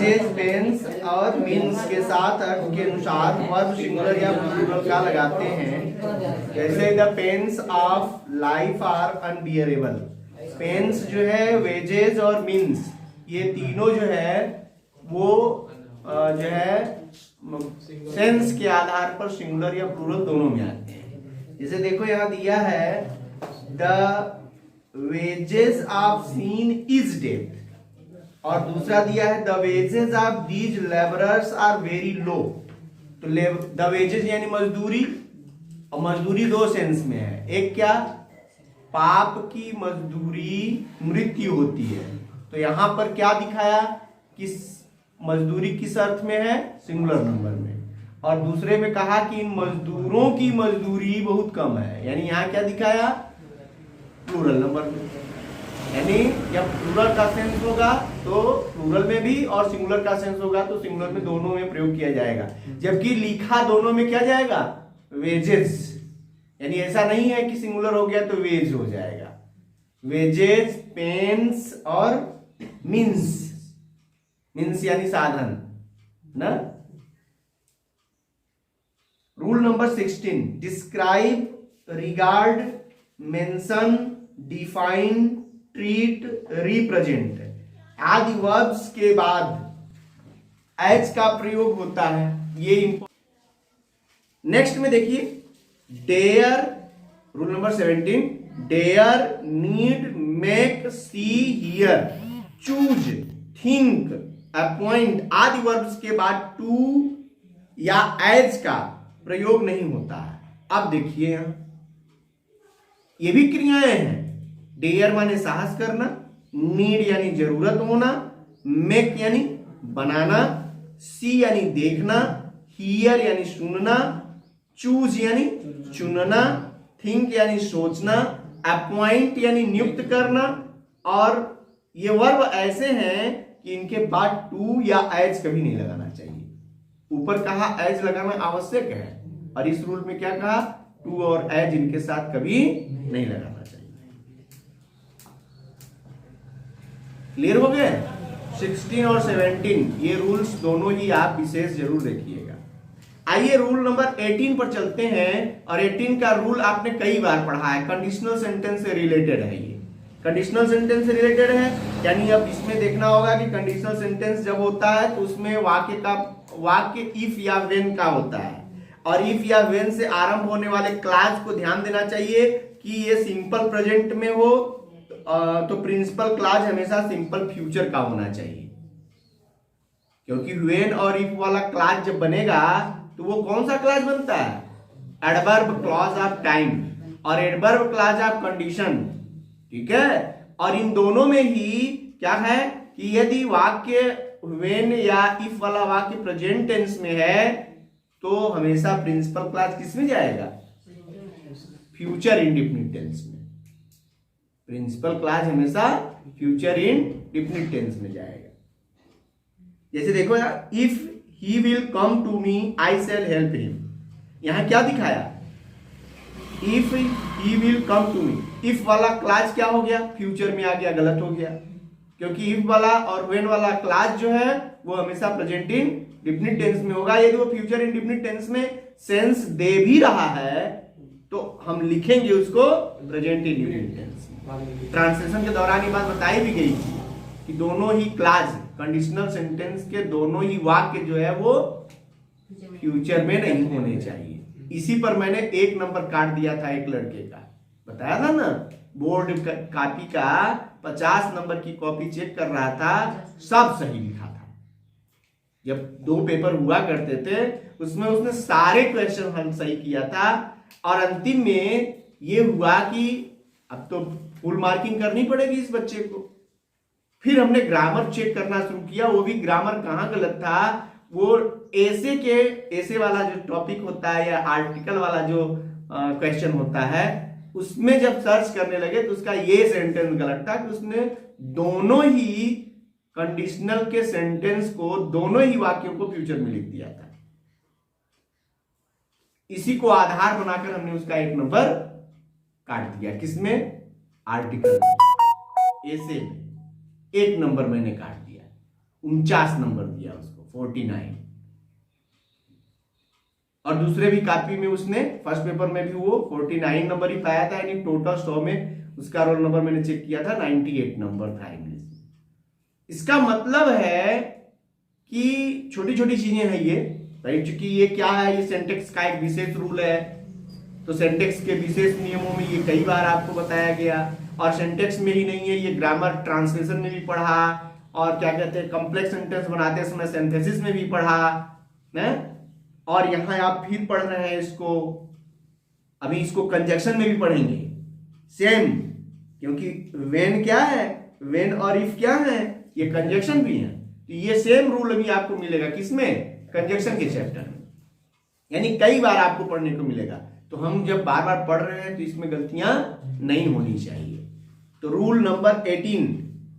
Wages, pens और means के साथ अर्थ के अनुसार वर्ब सिंगुलर या प्लूरल का लगाते हैं। जैसे the pains of life are unbearable. Pains जो है, वेजेज और मीन्स, ये तीनों जो है वो जो है सेंस के आधार पर सिंगुलर या प्लूरल दोनों में आते हैं। जैसे देखो यहाँ दिया है the wages of sin is death, और दूसरा दिया है the wages of these labourers are very low. तो द वेजेस यानी मजदूरी, और मजदूरी दो सेंस में है। एक क्या, पाप की मजदूरी मृत्यु होती है, तो यहां पर क्या दिखाया कि मजदूरी किस अर्थ में है, सिंगुलर नंबर में। और दूसरे में कहा कि इन मजदूरों की मजदूरी बहुत कम है, यानी यहां क्या दिखाया, प्लूरल नंबर में। यानी जब प्लूरल का सेंस होगा तो प्लूरल में भी, और सिंगुलर का सेंस होगा तो सिंगुलर में, दोनों में प्रयोग किया जाएगा। जबकि लिखा दोनों में क्या जाएगा, वेजेस। यानी ऐसा नहीं है कि सिंगुलर हो गया तो वेज हो जाएगा। वेजेस, पेन्स और मीन्स, मीन्स यानी साधन ना। Rule number 16, describe, regard, mention, define, treat, represent आदि वर्ब्स के बाद एज का प्रयोग होता है, ये नेक्स्ट में देखिए, dare, rule number 17, dare, need, make, see, hear, choose, think, appoint आदि वर्ब्स के बाद टू या एज का प्रयोग नहीं होता है। अब देखिए यहां ये भी क्रियाएं हैं। डेयर माने साहस करना, नीड यानी जरूरत होना, मेक यानी बनाना, सी यानी देखना, हियर यानी सुनना, चूज यानी चुनना, थिंक यानी सोचना, अपॉइंट यानी नियुक्त करना। और ये वर्ब ऐसे हैं कि इनके बाद टू या एज कभी नहीं लगाना चाहिए। ऊपर कहा एज लगाना आवश्यक है, और इस रूल में क्या कहा, टू और एज इनके साथ कभी नहीं लगाना चाहिए। क्लियर हो गए? 16 और 17 ये रूल्स दोनों ही आप विशेष जरूर देखिएगा। आइए रूल नंबर 18 पर चलते हैं, और 18 का रूल आपने कई बार पढ़ा है, कंडीशनल सेंटेंस से रिलेटेड है। ये कंडीशनल सेंटेंस से रिलेटेड है, यानी अब इसमें देखना होगा कि कंडीशनल सेंटेंस जब होता है तो उसमें वाक्य इफ या व्हेन का होता है, और इफ या व्हेन से आरंभ होने वाले क्लास को ध्यान देना चाहिए कि ये सिंपल प्रेजेंट में हो, तो प्रिंसिपल क्लास हमेशा सिंपल फ्यूचर का होना चाहिए, क्योंकि व्हेन और इफ वाला क्लास जब बनेगा तो वो कौन सा क्लास बनता है, एडवर्ब क्लॉज ऑफ टाइम और एडवर्ब क्लॉज ऑफ कंडीशन। ठीक है, और इन दोनों में ही क्या है कि यदि वाक्य व्हेन या इफ वाला वाक्य प्रेजेंट टेंस में है तो हमेशा प्रिंसिपल क्लास किस में जाएगा, फ्यूचर इंडेफिनिट टेंस में। प्रिंसिपल क्लास हमेशा फ्यूचर इंडेफिनिट टेंस में जाएगा। जैसे देखो यार, if he will come to me I shall help him, यहां क्या दिखाया, if he will come to me. If वाला क्लास क्या हो गया, फ्यूचर में आ गया, गलत हो गया, क्योंकि इफ वाला और व्हेन वाला क्लास जो है वो हमेशा प्रेजेंट इंडेफिनिट टेंस में होगा। यदि वो फ्यूचर इंडेफिनिट टेंस में सेंस दे भी रहा है तो हम लिखेंगे उसको प्रेजेंट इंडेफिनिट टेंस में। ट्रांसलेशन के दौरान ये बात बताई भी गई थी कि दोनों ही क्लास कंडीशनल सेंटेंस के दोनों ही वाक्य जो है वो फ्यूचर में नहीं होने चाहिए। इसी पर मैंने 1 नंबर काट दिया था एक लड़के का, बताया था ना, बोर्ड कॉपी का 50 नंबर की कॉपी चेक कर रहा था, सब सही लिखा था। जब 2 पेपर हुआ करते थे उसमें उसने सारे क्वेश्चन हल सही किया था, और अंतिम में ये हुआ कि अब तो फुल मार्किंग करनी पड़ेगी इस बच्चे को। फिर हमने ग्रामर चेक करना शुरू किया, वो भी ग्रामर कहाँ गलत था, वो ऐसे वाला जो टॉपिक होता है या आर्टिकल वाला जो क्वेश्चन होता है उसमें जब सर्च करने लगे तो उसका ये सेंटेंस गलत था कि उसने दोनों ही कंडीशनल के सेंटेंस को, दोनों ही वाक्यों को फ्यूचर में लिख दिया था। इसी को आधार बनाकर हमने उसका 1 नंबर काट दिया। किसमें, आर्टिकल में, ऐसे में 1 नंबर मैंने काट दिया। 49 नंबर दिया उसको, 49। और दूसरे भी कॉपी में उसने फर्स्ट पेपर में भी वो 49 नंबर ही पाया था, यानी टोटल 100 में उसका रोल नंबर मैंने चेक किया था 98 नंबर था इंग्लिश में। इसका मतलब है कि छोटी छोटी चीजें हैं ये, राइट। चूंकि ये क्या है, ये सिंटेक्स का एक विशेष रूल है, तो सिंटेक्स के विशेष नियमों में ये कई बार आपको बताया गया। और सिंटेक्स में ही नहीं है, ये ग्रामर ट्रांसलेशन में भी पढ़ा, और क्या कहते हैं कॉम्प्लेक्स सेंटेंस बनाते समय सिंथेसिस में भी पढ़ा है। और यहां आप फिर पढ़ रहे हैं इसको, अभी इसको कंजक्शन में भी पढ़ेंगे सेम, क्योंकि व्हेन क्या है, व्हेन और इफ क्या है, ये कंजक्शन भी है। तो ये सेम रूल अभी आपको मिलेगा किसमें, कंजक्शन के चैप्टर में, यानी कई बार आपको पढ़ने को मिलेगा। तो हम जब बार बार पढ़ रहे हैं तो इसमें गलतियां नहीं होनी चाहिए। तो रूल नंबर 18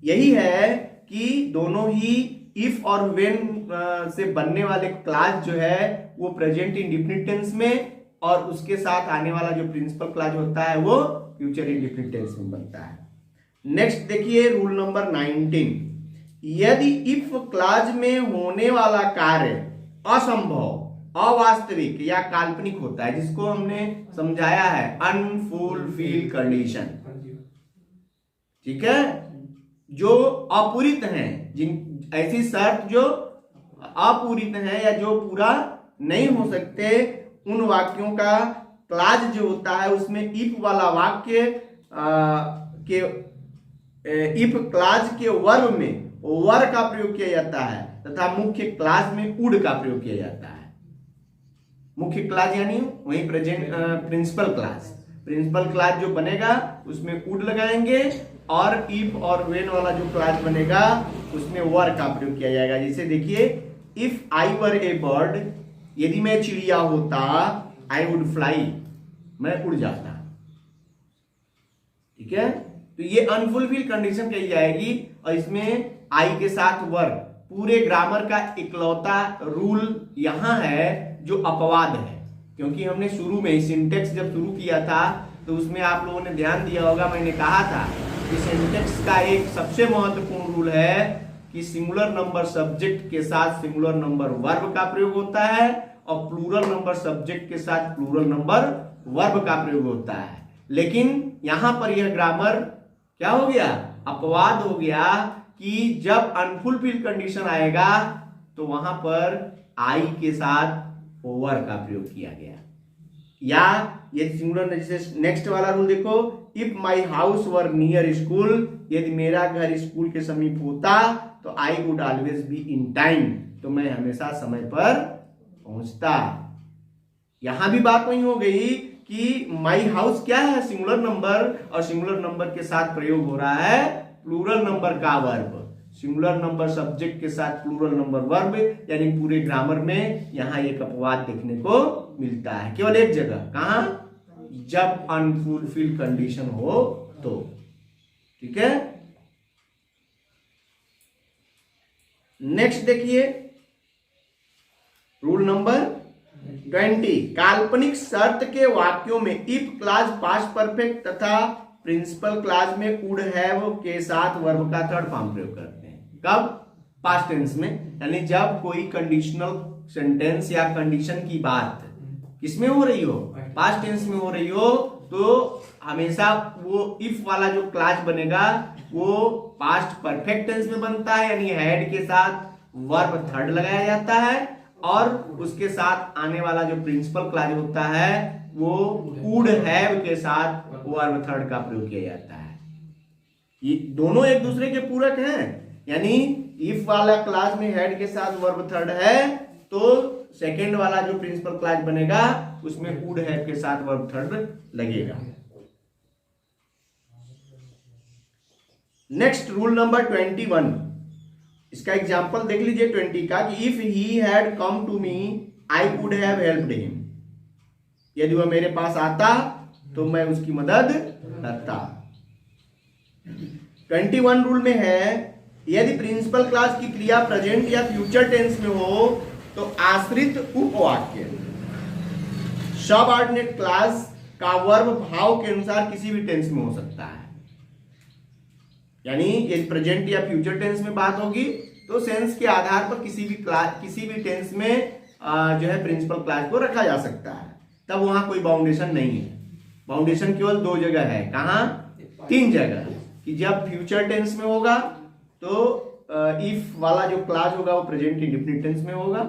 यही है कि दोनों ही इफ और व्हेन से बनने वाले क्लास जो है वो प्रेजेंट इंडेफिनिट टेंस में, और उसके साथ आने वाला जो प्रिंसिपल क्लास होता है वो फ्यूचर इंडेफिनिट टेंस में बनता है। नेक्स्ट देखिए रूल नंबर 19, यदि इफ क्लास में होने वाला कार्य असंभव, अवास्तविक या काल्पनिक होता है, जिसको हमने समझाया है अनफुलफिल कंडीशन, ठीक है, जो अपूरित हैं, जिन ऐसी शर्त जो अपूरित है या जो पूरा नहीं हो सकते, उन वाक्यों का क्लाज जो होता है उसमें इफ वाला वाक्य के इफ क्लाज के वर्ब में वर का प्रयोग किया जाता है, तथा मुख्य क्लाज में उड का प्रयोग किया जाता है। मुख्य क्लाज यानी वही present principal clause, principal clause जो बनेगा उसमें उड लगाएंगे, और इफ और व्हेन वाला जो क्लाज बनेगा उसमें वर का प्रयोग किया जाएगा। जैसे देखिए, if I were A bird, यदि मैं चिड़िया होता, आई वुड फ्लाई, मैं उड़ जाता, ठीक है। तो ये अनफुलफिल कंडीशन कही जाएगी, और इसमें आई के साथ वर, पूरे ग्रामर का इकलौता रूल यहां है जो अपवाद है। क्योंकि हमने शुरू में सिंटेक्स जब शुरू किया था तो उसमें आप लोगों ने ध्यान दिया होगा, मैंने कहा था कि सिंटेक्स का एक सबसे महत्वपूर्ण रूल है कि सिंगुलर नंबर सब्जेक्ट के साथ सिंगुलर नंबर वर्ब का प्रयोग होता है, और प्लूरल नंबर सब्जेक्ट के साथ प्लूरल नंबर वर्ब का प्रयोग होता है। लेकिन यहां पर यह ग्रामर क्या हो गया, अपवाद हो गया, कि जब अनफुलफिल कंडीशन आएगा तो वहां पर आई के साथ ओवर का प्रयोग किया गया। या ये सिंगुलर, जैसे नेक्स्ट वाला रूल देखो, if my house were near school, यदि मेरा घर स्कूल के समीप होता तो I would always be in time, तो मैं हमेशा समय पर पहुंचता। यहां भी बात वही हो गई कि माई हाउस क्या है, सिंगुलर नंबर, और सिंगुलर नंबर के साथ प्रयोग हो रहा है प्लूरल नंबर का वर्ब, सिंगुलर नंबर सब्जेक्ट के साथ प्लूरल नंबर वर्ब, यानी पूरे ग्रामर में यहां एक अपवाद देखने को मिलता है, केवल एक जगह, कहां, जब अनफुलफिल कंडीशन हो तो, ठीक है। नेक्स्ट देखिए रूल नंबर 20, काल्पनिक शर्त के वाक्यों में इफ क्लास पास्ट परफेक्ट तथा प्रिंसिपल क्लास में वुड हैव के साथ वर्ब का थर्ड फॉर्म प्रयोग करते हैं। कब, पास्ट टेंस में, यानी जब कोई कंडीशनल सेंटेंस या कंडीशन की बात किसमें हो रही हो, पास्ट टेंस में हो रही हो, तो हमेशा वो इफ वाला जो क्लास बनेगा वो पास्ट परफेक्ट टेंस में बनता है, यानी हैड के साथ वर्ब थर्ड लगाया जाता है, और उसके साथ आने वाला जो प्रिंसिपल क्लास होता है वो वुड हैव के साथ वर्ब थर्ड का प्रयोग किया जाता है। ये दोनों एक दूसरे के पूरक हैं, यानी इफ वाला क्लास में हेड के साथ वर्ब थर्ड है तो सेकेंड वाला जो प्रिंसिपल क्लास बनेगा उसमें वुड हैव के साथ वर्ब थर्ड लगेगा। नेक्स्ट रूल नंबर 21, इसका एग्जांपल देख लीजिए 20 का, कि if he had come to me I would have helped him, यदि वह मेरे पास आता तो मैं उसकी मदद करता। 21 रूल में है, यदि प्रिंसिपल क्लास की क्रिया प्रेजेंट या फ्यूचर टेंस में हो तो आश्रित उपवाक्य सबऑर्डिनेट क्लास का वर्ब भाव के अनुसार किसी भी टेंस में हो सकता है। यानी यदि प्रेजेंट या फ्यूचर टेंस में बात होगी तो सेंस के आधार पर किसी भी टेंस में जो है प्रिंसिपल क्लॉज को रखा जा सकता है, तब वहां कोई बाउंडेशन नहीं है। बाउंडेशन केवल 2 जगह है, कहां? 3 जगह, कि जब फ्यूचर टेंस में होगा तो इफ वाला जो क्लॉज होगा वो प्रेजेंट इंडेफिनिट टेंस में होगा,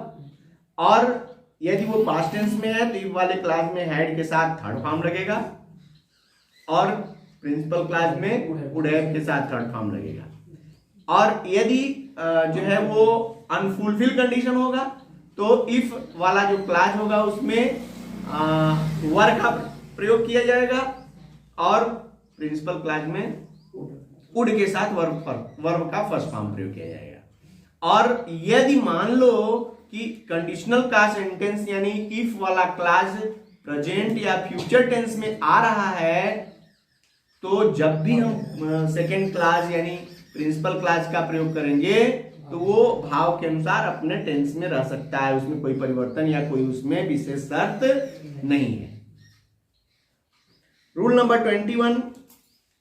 और यदि वो पास्ट टेंस में है तो इफ वाले क्लॉज में हैड के साथ थर्ड फॉर्म लगेगा, और प्रिंसिपल क्लॉज में वुड हैव के साथ थर्ड फॉर्म लगेगा। और यदि जो है वो अनफुलफिल कंडीशन होगा तो इफ वाला जो क्लॉज होगा उसमें वर का प्रयोग किया जाएगा, और प्रिंसिपल क्लॉज में वुड के साथ वर्ब का फर्स्ट फॉर्म प्रयोग किया जाएगा। और यदि मान लो कि कंडीशनल का सेंटेंस यानी इफ वाला क्लॉज प्रेजेंट या फ्यूचर टेंस में आ रहा है, तो जब भी हम सेकेंड क्लॉज यानी प्रिंसिपल क्लॉज का प्रयोग करेंगे तो वो भाव के अनुसार अपने टेंस में रह सकता है, उसमें कोई परिवर्तन या कोई उसमें विशेष शर्त नहीं है। रूल नंबर 21,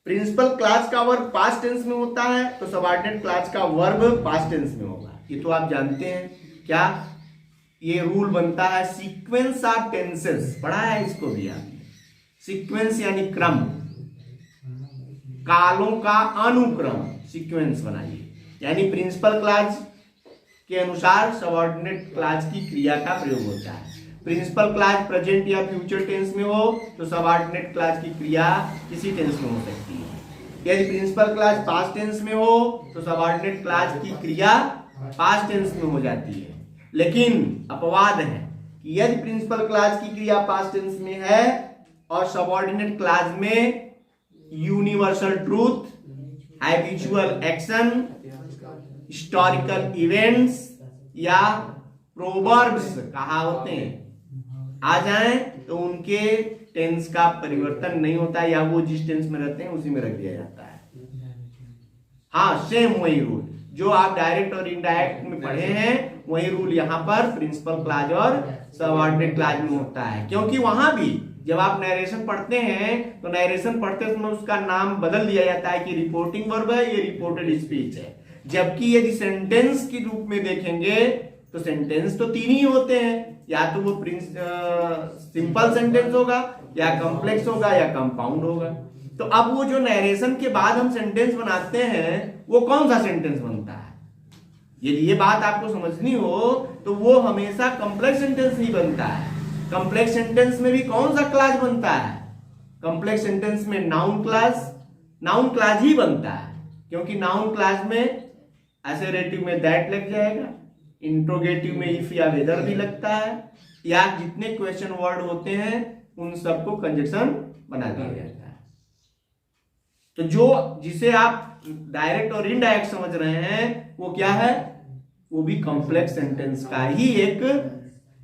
प्रिंसिपल क्लॉज का वर्ब पास्ट टेंस में होता है तो सबऑर्डिनेट क्लॉज का वर्ब पास्ट टेंस में होगा। ये तो आप जानते हैं। क्या ये रूल बनता है? सीक्वेंस ऑफ टेंसेस, पढ़ा है इसको भी आपने। सीक्वेंस यानी क्रम, कालों का अनुक्रम, सीक्वेंस बनाइए। यानी प्रिंसिपल क्लॉज के अनुसार सबऑर्डिनेट क्लॉज की क्रिया का प्रयोग होता है। प्रिंसिपल क्लॉज प्रेजेंट या फ्यूचर टेंस में हो तो सबऑर्डिनेट क्लॉज की क्रिया किसी टेंस में हो सकती है। यदि प्रिंसिपल क्लॉज पास्ट टेंस में हो तो सबऑर्डिनेट क्लॉज की क्रिया पास्ट टेंस में हो जाती है। लेकिन अपवाद है कि यदि प्रिंसिपल क्लॉज की क्रिया पास्ट टेंस में है और सबऑर्डिनेट क्लॉज में universal truth, habitual action, historical events या प्रोवर्ब्स, कहावतें आ जाएं तो उनके टेंस का परिवर्तन नहीं होता, या वो जिस टेंस में रहते हैं उसी में रख दिया जाता है। हाँ, सेम वही रूल जो आप डायरेक्ट और इनडायरेक्ट में पढ़े हैं, वही रूल यहाँ पर प्रिंसिपल क्लॉज और सबऑर्डिनेट क्लॉज में होता है। क्योंकि वहां भी जब आप नरेशन पढ़ते हैं तो नरेशन पढ़ते समय उसका नाम बदल दिया जाता है कि रिपोर्टिंग वर्ब है, ये रिपोर्टेड स्पीच है। जबकि यदि सेंटेंस के रूप में देखेंगे तो सेंटेंस तो 3 ही होते हैं, या तो वो सिंपल सेंटेंस होगा, या कॉम्प्लेक्स होगा, या कंपाउंड होगा। तो अब वो जो नरेशन के बाद हम सेंटेंस बनाते हैं वो कौन सा सेंटेंस बनता है? यदि ये बात आपको समझनी हो तो वो हमेशा कॉम्प्लेक्स सेंटेंस ही बनता है। कॉम्प्लेक्स सेंटेंस में भी कौन सा क्लॉज बनता है? कॉम्प्लेक्स सेंटेंस में नाउन क्लॉज ही बनता है, क्योंकि नाउन क्लॉज में एसेरेटिव में दैट लग जाएगा, इंट्रोगेटिव में इफ या वेदर भी लगता है, या जितने क्वेश्चन वर्ड होते हैं उन सबको कंजक्शन बना दिया जाता है। तो जो जिसे आप डायरेक्ट और इनडायरेक्ट समझ रहे हैं वो क्या है? वो भी कॉम्प्लेक्स सेंटेंस का ही एक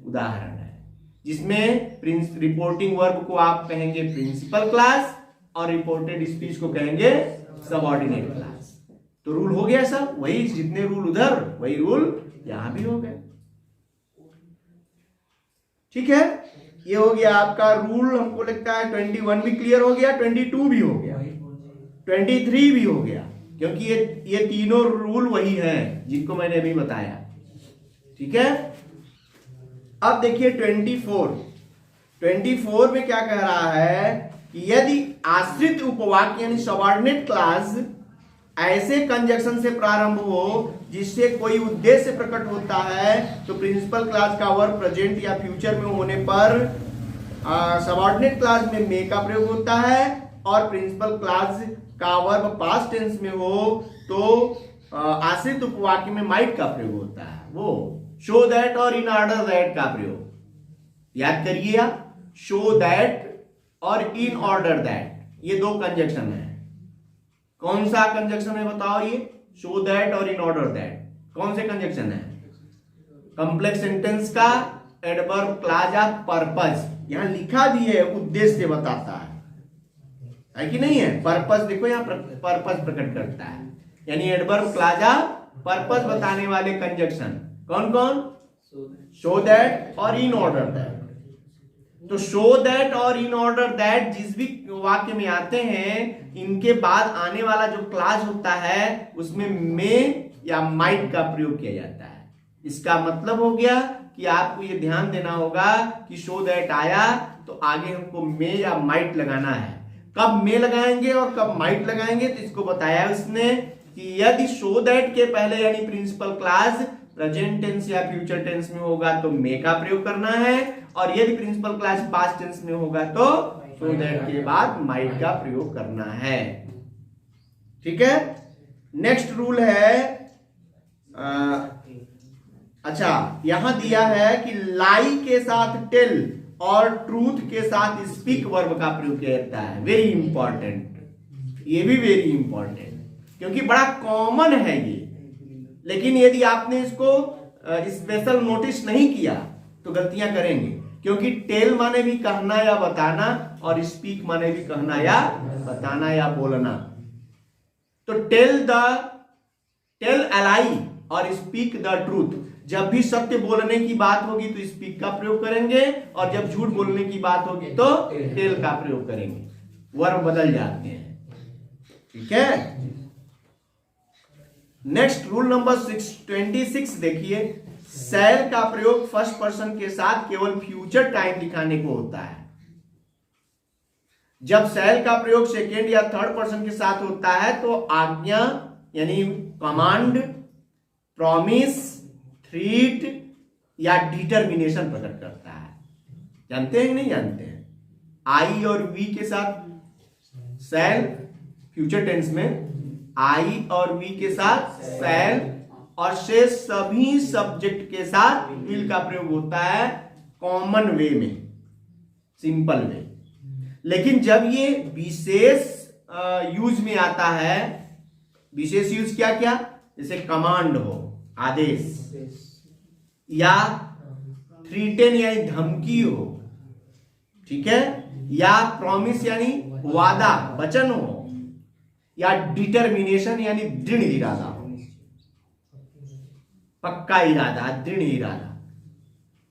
उदाहरण है, जिसमें रिपोर्टिंग वर्ब को आप कहेंगे प्रिंसिपल क्लॉज और रिपोर्टेड स्पीच को कहेंगे सबऑर्डिनेट क्लॉज। तो रूल हो गया सब, वही जितने रूल उधर वही रूल यहां भी हो गए। ठीक है, ये हो गया आपका रूल। हमको लगता है 21 भी क्लियर हो गया, 22 भी हो गया, 23 भी हो गया, क्योंकि ये तीनों रूल वही हैं जिनको मैंने अभी बताया। ठीक है, अब देखिए 24 में क्या कह रहा है कि यदि आश्रित उपवाक्य यानी सबऑर्डिनेट क्लॉज ऐसे कंजक्शन से प्रारंभ हो जिससे कोई उद्देश्य प्रकट होता है तो प्रिंसिपल क्लॉज का वर्ब प्रेजेंट या फ्यूचर में होने पर सबऑर्डिनेट क्लॉज में मे का प्रयोग होता है, और प्रिंसिपल क्लॉज का वर्ब पास्ट टेंस में हो तो आश्रित उपवाक्य में माइट का प्रयोग होता है, वो शो दैट और इन ऑर्डर दैट का प्रयोग। याद करिए आप, शो दैट और इन ऑर्डर दैट, ये 2 कंजक्शन है। कौन सा कंजक्शन है बताओ? ये शो दैट और इन ऑर्डर दैट कौन से कंजक्शन है? कॉम्प्लेक्स सेंटेंस का एडवर्ब क्लॉज ऑफ पर्पस, यहां लिखा भी है, उद्देश्य बताता है कि नहीं है? पर्पस देखो यहां पर्पस प्रकट करता है, यानी एडवर्ब क्लॉज ऑफ पर्पस बताने वाले कंजक्शन कौन कौन? शो दैट और इन ऑर्डर दैट। तो शो दैट और इन ऑर्डर दैट जिस भी वाक्य में आते हैं, इनके बाद आने वाला जो क्लॉज होता है उसमें मे या माइट का प्रयोग किया जाता है। इसका मतलब हो गया कि आपको ये ध्यान देना होगा कि सो दैट आया तो आगे हमको मे या माइट लगाना है। कब मे लगाएंगे और कब माइट लगाएंगे तो इसको बताया उसने कि यदि सो दैट के पहले यानी प्रिंसिपल क्लास प्रेजेंट टेंस या फ्यूचर टेंस में होगा तो मे का प्रयोग करना है, और यदि प्रिंसिपल क्लास पास्ट टेंस में होगा तो सो दैट के बाद माइट का प्रयोग करना है। ठीक है। नेक्स्ट रूल है, अच्छा यहां दिया है कि लाई के साथ टेल और ट्रूथ के साथ स्पीक वर्ब का प्रयोग किया जाता है। वेरी इंपॉर्टेंट, ये भी वेरी इंपॉर्टेंट क्योंकि बड़ा कॉमन है ये, लेकिन यदि आपने इसको स्पेशल नोटिस नहीं किया तो गलतियां करेंगे, क्योंकि टेल माने भी कहना या बताना और स्पीक माने भी कहना या बताना या बोलना। तो टेल अलाई और स्पीक द ट्रूथ, जब भी सत्य बोलने की बात होगी तो स्पीक का प्रयोग करेंगे, और जब झूठ बोलने की बात होगी तो टेल का प्रयोग करेंगे। वर्ब बदल जाते हैं। ठीक है। नेक्स्ट रूल नंबर 26 देखिए, शैल का प्रयोग फर्स्ट पर्सन के साथ केवल फ्यूचर टाइम दिखाने को होता है। जब शैल का प्रयोग सेकेंड या थर्ड पर्सन के साथ होता है तो आज्ञा यानी कमांड, प्रॉमिस, थ्रीट या डिटर्मिनेशन प्रकट करता है। जानते हैं कि नहीं जानते हैं? आई और वी के साथ शैल फ्यूचर टेंस में, आई और वी के साथ शैल, और शेष सभी सब्जेक्ट के साथ विल का प्रयोग होता है कॉमन वे में, सिंपल वे। लेकिन जब ये विशेष यूज में आता है, विशेष यूज क्या क्या, जैसे कमांड हो, आदेश, या थ्रीटेन यानी धमकी हो, ठीक है, या प्रॉमिस यानी वादा वचन हो, या डिटर्मिनेशन यानी दृढ़ इरादा हो, पक्का इरादा, दृढ़ इरादा,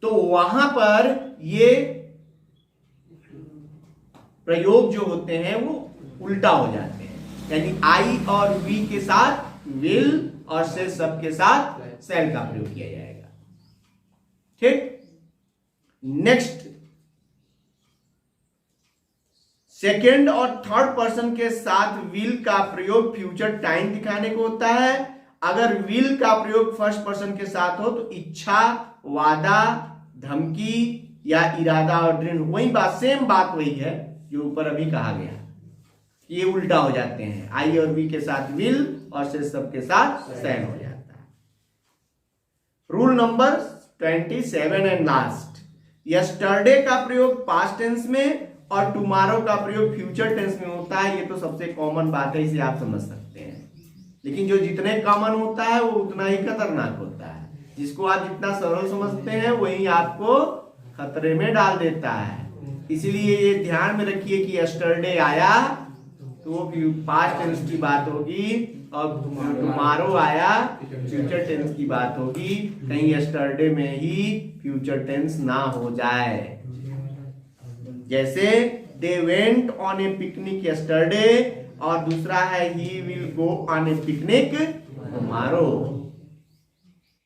तो वहां पर ये प्रयोग जो होते हैं वो उल्टा हो जाते हैं। यानी आई और वी के साथ विल और से सब के साथ शैल का प्रयोग किया जाएगा। ठीक। नेक्स्ट, सेकेंड और थर्ड पर्सन के साथ विल का प्रयोग फ्यूचर टाइम दिखाने को होता है। अगर विल का प्रयोग फर्स्ट पर्सन के साथ हो तो इच्छा, वादा, धमकी या इरादा और दृढ़, वही बात, सेम बात वही है जो ऊपर अभी कहा गया। ये उल्टा हो जाते हैं, आई और वी के साथ विल और से सब के साथ शैल हो जाता है। Rule number 27 and last, yesterday का प्रयोग पास्ट टेंस में और टुमारो का प्रयोग फ्यूचर टेंस में होता है। ये तो सबसे कॉमन बात है, इसे आप समझ सकते हैं। लेकिन जो जितने कॉमन होता है वो उतना ही खतरनाक होता है। जिसको आप जितना सरल समझते हैं वही आपको खतरे में डाल देता है। इसीलिए ये ध्यान में रखिए कि यस्टरडे आया तो वो पास्ट टेंस की बात होगी, और टुमारो आया फ्यूचर टेंस की बात होगी। कहीं यस्टरडे में ही फ्यूचर टेंस ना हो जाए। जैसे they went on A picnic yesterday, और दूसरा है he will go on A picnic tomorrow.